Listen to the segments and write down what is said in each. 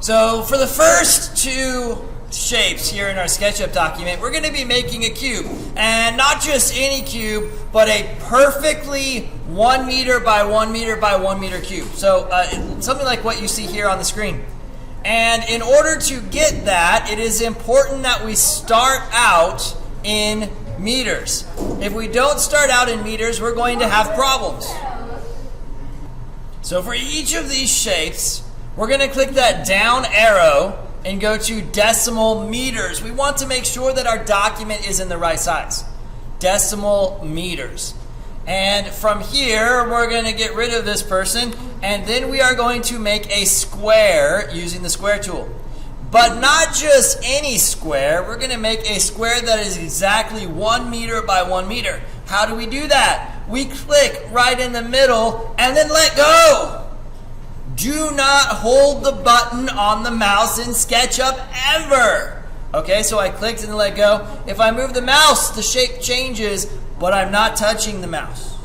So for the first two shapes here in our SketchUp document, we're going to be making a cube. And not just any cube, but a perfectly 1 meter by 1 meter by 1 meter cube. So something like what you see here on the screen. And in order to get that, it is important that we start out in meters. If we don't start out in meters, we're going to have problems. So for each of these shapes, we're going to click that down arrow and go to decimal meters. We want to make sure that our document is in the right size. Decimal meters. And from here, we're going to get rid of this person, and then we are going to make a square using the square tool. But not just any square. We're going to make a square that is exactly 1 meter by 1 meter. How do we do that? We click right in the middle and then let go. Do not hold the button on the mouse in SketchUp ever. Okay, so I clicked and let go. If I move the mouse, the shape changes, but I'm not touching the mouse.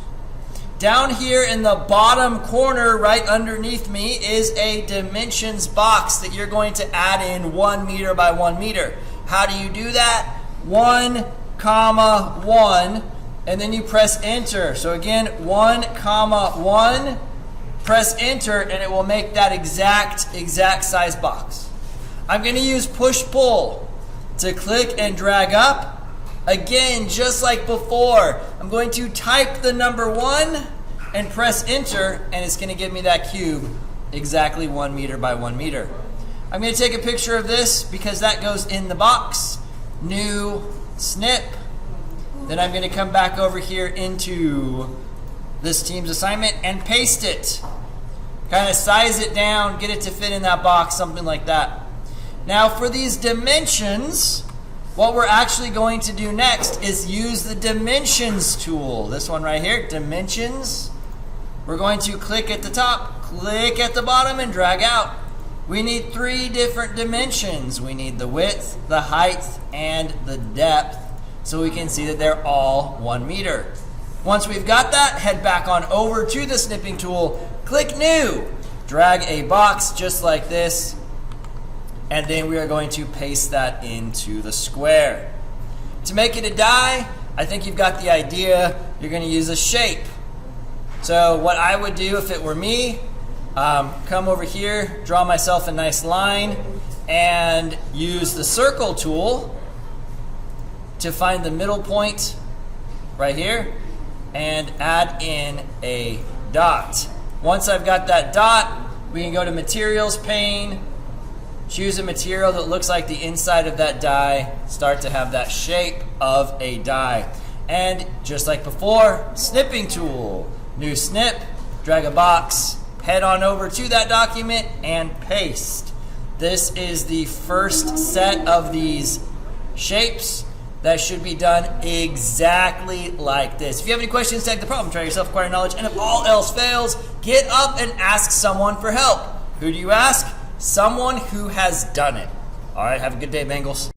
Down here in the bottom corner right underneath me is a dimensions box that you're going to add in 1 meter by 1 meter. How do you do that? 1, comma, 1, and then you press enter. So again, 1, comma, 1, press enter, and it will make that exact size box. I'm going to use push-pull to click and drag up. Again, just like before, I'm going to type the number 1 and press enter, and it's going to give me that cube exactly 1 meter by 1 meter. I'm going to take a picture of this because that goes in the box. New snip. Then I'm going to come back over here into this team's assignment and paste it. Kind of size it down, get it to fit in that box, something like that. Now for these dimensions, what we're actually going to do next is use the dimensions tool. This one right here, dimensions. We're going to click at the top, click at the bottom, and drag out. We need 3 different dimensions. We need the width, the height, and the depth, so we can see that they're all 1 meter. Once we've got that, head back on over to the snipping tool, click new, drag a box just like this, and then we are going to paste that into the square. To make it a die, I think you've got the idea. You're going to use a shape. So what I would do if it were me, come over here, draw myself a nice line, and use the circle tool to find the middle point right here and add in a dot. Once I've got that dot, we can go to materials pane, choose a material that looks like the inside of that die, start to have that shape of a die. And just like before, snipping tool, new snip, drag a box, head on over to that document and paste. This is the first set of these shapes that should be done exactly like this. If you have any questions, tag the problem, try yourself, acquire knowledge, and if all else fails, get up and ask someone for help. Who do you ask? Someone who has done it. All right, have a good day, Bengals.